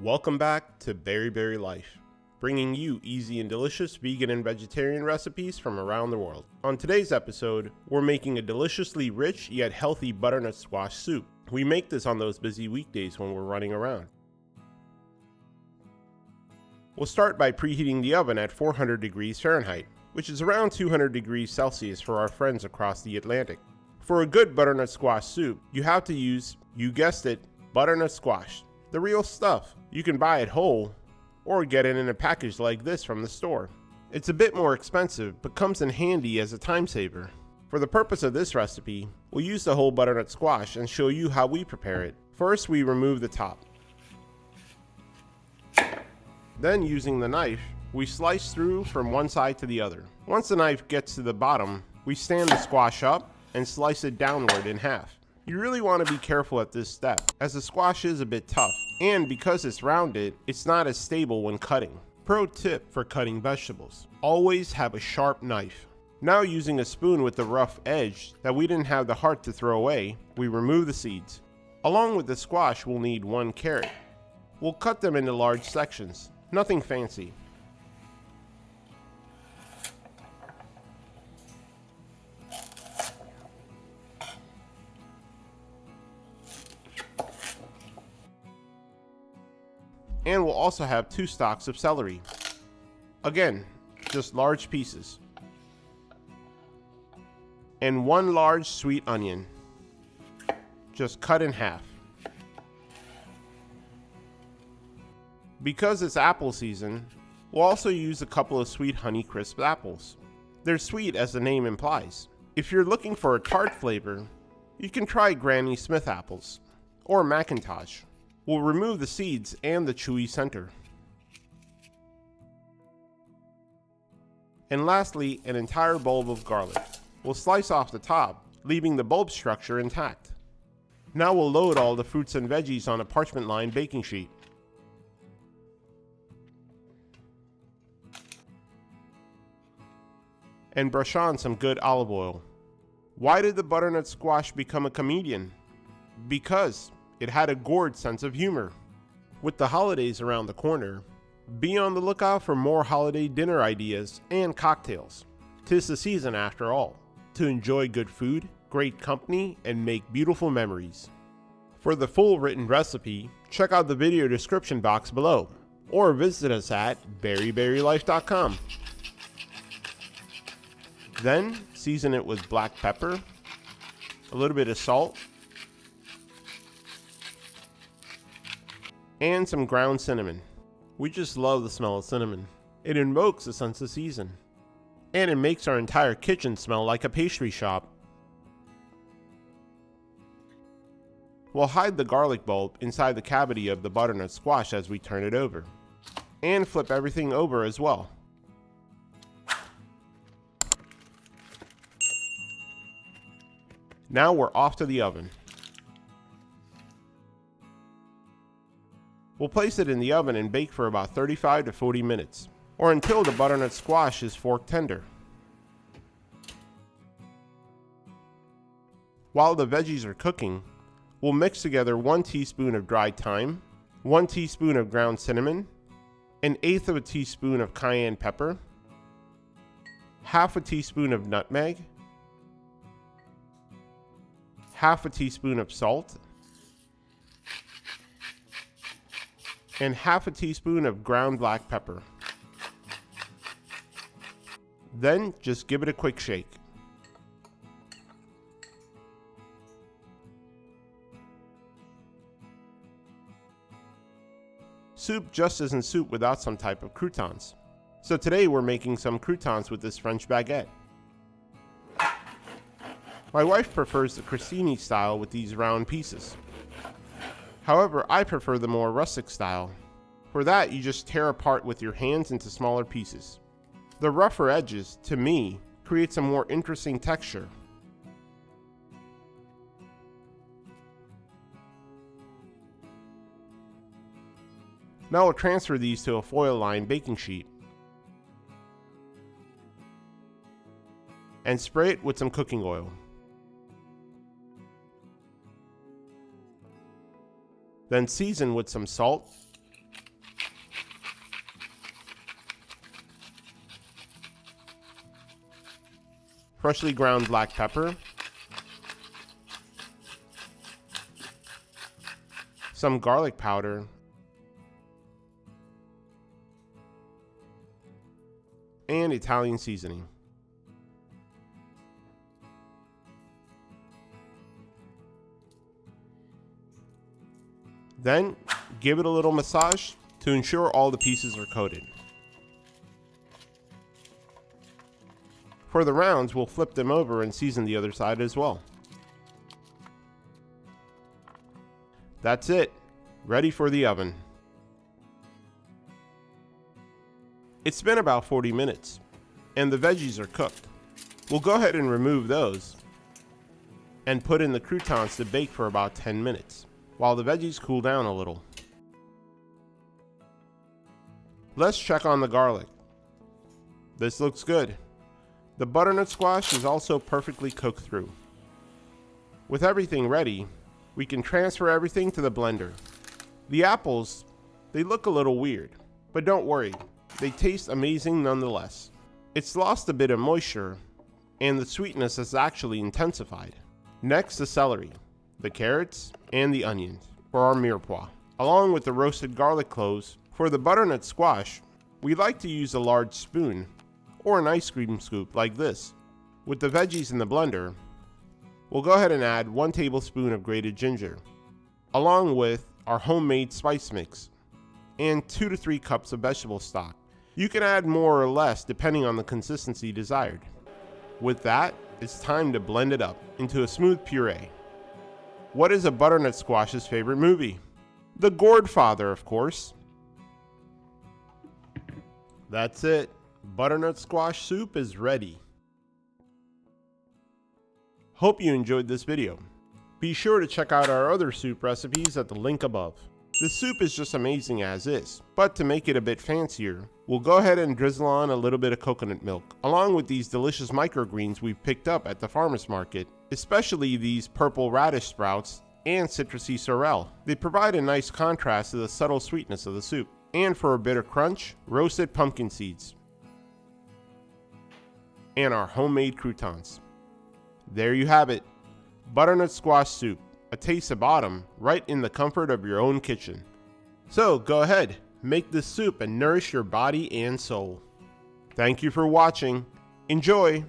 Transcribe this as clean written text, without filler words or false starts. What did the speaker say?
Welcome back to Berry Life, bringing you easy and delicious vegan and vegetarian recipes from around the world. On today's episode, we're making a deliciously rich yet healthy butternut squash soup. We make this on those busy weekdays when we're running around. We'll start by preheating the oven at 400 degrees Fahrenheit, which is around 200 degrees Celsius for our friends across the Atlantic. For a good butternut squash soup, you have to use, you guessed it, butternut squash. The real stuff. You can buy it whole or get it in a package like this from the store. It's a bit more expensive but comes in handy as a time saver. For the purpose of this recipe, we'll use the whole butternut squash and show you how we prepare it. First, we remove the top. Then, using the knife, we slice through from one side to the other. Once the knife gets to the bottom, we stand the squash up and slice it downward in half. You really want to be careful at this step, as the squash is a bit tough, and because it's rounded, it's not as stable when cutting. Pro tip for cutting vegetables: always have a sharp knife. Now, using a spoon with the rough edge that we didn't have the heart to throw away, we remove the seeds. Along with the squash, we'll need 1 carrot. We'll cut them into large sections, nothing fancy. And we'll also have 2 stalks of celery. Again, just large pieces. And 1 large sweet onion, just cut in half. Because it's apple season, we'll also use a couple of sweet Honeycrisp apples. They're sweet as the name implies. If you're looking for a tart flavor, you can try Granny Smith apples or Macintosh. We'll remove the seeds and the chewy center. And lastly, an entire bulb of garlic. We'll slice off the top, leaving the bulb structure intact. Now we'll load all the fruits and veggies on a parchment-lined baking sheet. And brush on some good olive oil. Why did the butternut squash become a comedian? Because it had a gourd sense of humor. With the holidays around the corner, be on the lookout for more holiday dinner ideas and cocktails. 'Tis the season after all, to enjoy good food, great company, and make beautiful memories. For the full written recipe, check out the video description box below, or visit us at berrylife.com. Then, season it with black pepper, a little bit of salt, and some ground cinnamon. We just love the smell of cinnamon. It invokes a sense of season, and it makes our entire kitchen smell like a pastry shop. We'll hide the garlic bulb inside the cavity of the butternut squash as we turn it over, and flip everything over as well. Now we're off to the oven. We'll place it in the oven and bake for about 35 to 40 minutes, or until the butternut squash is fork tender. While the veggies are cooking, we'll mix together 1 teaspoon of dried thyme, 1 teaspoon of ground cinnamon, 1/8 of a teaspoon of cayenne pepper, 1/2 a teaspoon of nutmeg, 1/2 a teaspoon of salt, and 1/2 a teaspoon of ground black pepper. Then just give it a quick shake. Soup just isn't soup without some type of croutons. So today we're making some croutons with this French baguette. My wife prefers the crostini style with these round pieces. However, I prefer the more rustic style. For that, you just tear apart with your hands into smaller pieces. The rougher edges, to me, creates a more interesting texture. Now we'll transfer these to a foil-lined baking sheet and spray it with some cooking oil. Then season with some salt, freshly ground black pepper, some garlic powder, and Italian seasoning. Then give it a little massage to ensure all the pieces are coated. For the rounds, we'll flip them over and season the other side as well. That's it, ready for the oven. It's been about 40 minutes, and the veggies are cooked. We'll go ahead and remove those and put in the croutons to bake for about 10 minutes, while the veggies cool down a little. Let's check on the garlic. This looks good. The butternut squash is also perfectly cooked through. With everything ready, we can transfer everything to the blender. The apples, they look a little weird, but don't worry, they taste amazing nonetheless. It's lost a bit of moisture, and the sweetness has actually intensified. Next, the celery, the carrots, and the onions for our mirepoix, along with the roasted garlic cloves. For the butternut squash, we like to use a large spoon or an ice cream scoop like this. With the veggies in the blender, we'll go ahead and add 1 tablespoon of grated ginger, along with our homemade spice mix, and 2 to 3 cups of vegetable stock. You can add more or less depending on the consistency desired. With that, it's time to blend it up into a smooth puree. What is a butternut squash's favorite movie? The Godfather, of course. That's it. Butternut squash soup is ready. Hope you enjoyed this video. Be sure to check out our other soup recipes at the link above. The soup is just amazing as is, but to make it a bit fancier, we'll go ahead and drizzle on a little bit of coconut milk, along with these delicious microgreens we've picked up at the farmer's market, especially these purple radish sprouts and citrusy sorrel. They provide a nice contrast to the subtle sweetness of the soup. And for a bit of crunch, roasted pumpkin seeds and our homemade croutons. There you have it, butternut squash soup, a taste of autumn right in the comfort of your own kitchen. So go ahead, make this soup and nourish your body and soul. Thank you for watching. Enjoy!